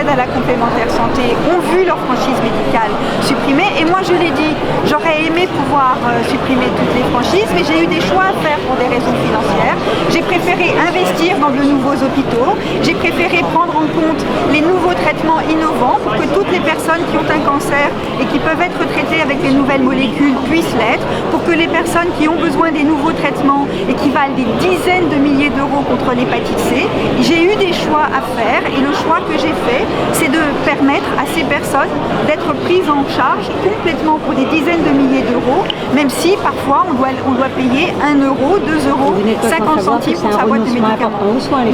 aides à la complémentaire santé ont vu leur franchise médicale supprimée. Et moi, je l'ai dit, j'aurais aimé pouvoir supprimer toutes les franchises, mais j'ai eu des choix à faire pour des raisons financières. J'ai préféré investir dans de nouveaux hôpitaux. J'ai préféré prendre en compte les nouveaux traitements innovants pour que toutes les personnes qui ont un cancer et qui peuvent être traitées avec les nouvelles molécules puissent l'être, pour que les personnes qui ont besoin des nouveaux traitements et qui valent des dizaines de milliers d'euros contre l'hépatite C, j'ai eu des choix à faire et le choix que j'ai fait, c'est de permettre à ces personnes d'être prises en charge complètement pour des dizaines de milliers d'euros, même si parfois on doit payer 1 euro, 2 euros, 50 centimes pour sa boîte de médicaments.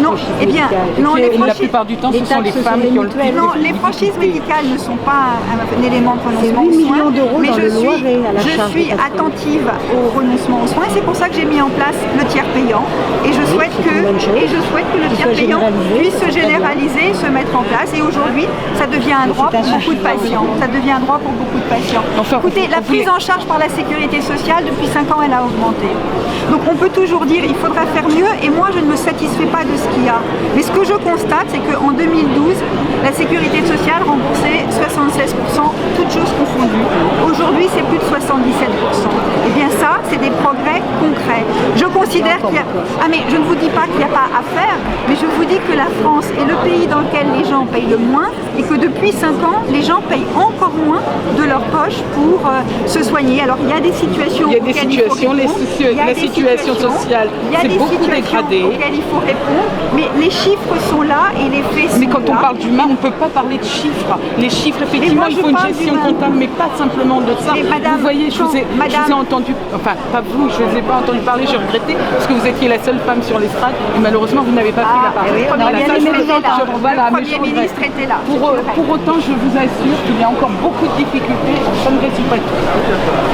Non, eh bien, non, la plupart du temps, ce sont les femmes qui ont le plus. Non, les franchises médicales ne sont pas un élément de renoncement aux soins, mais je suis attentive au renoncement aux soins. C'est pour ça que j'ai mis en place le tiers payant et je souhaite que le tiers payant puisse se généraliser, se mettre en place. Et aujourd'hui, ça devient un droit pour beaucoup de patients. Ça devient un droit pour beaucoup de patients. Écoutez, la prise en charge par la sécurité sociale, depuis 5 ans, elle a augmenté. Donc on peut toujours dire il faudra faire mieux et moi je ne me satisfais pas de ce qu'il y a. Mais ce que je constate, c'est qu'en 2012, la sécurité sociale remboursait 76%, toutes choses confondues. Aujourd'hui, c'est plus de 77%. Et bien ça, c'est des progrès concrets. Je considère qu'il y a... Ah mais je ne vous dis pas qu'il n'y a pas à faire, mais je vous dis que la France est le pays dans lequel les gens payent le moins et que depuis 5 ans, les gens payent encore moins de leur poche pour se soigner. Alors il y a des situations la situation sociale s'est beaucoup dégradée. Auxquelles il faut répondre, mais les chiffres sont là et les faits sont là. Mais quand on parle d'humain, on ne peut pas parler de chiffres. Les chiffres, effectivement, il faut une gestion comptable, mais pas simplement de ça. Madame, vous voyez, je vous ai entendu, enfin pas vous, je ne vous ai pas entendu parler, j'ai regretté, parce que vous étiez la seule femme sur l'estrade, et malheureusement vous n'avez pas pris la parole. Le Premier ministre était là. Pour autant, je vous assure qu'il y a encore beaucoup de difficultés, ça ne résout pas tout.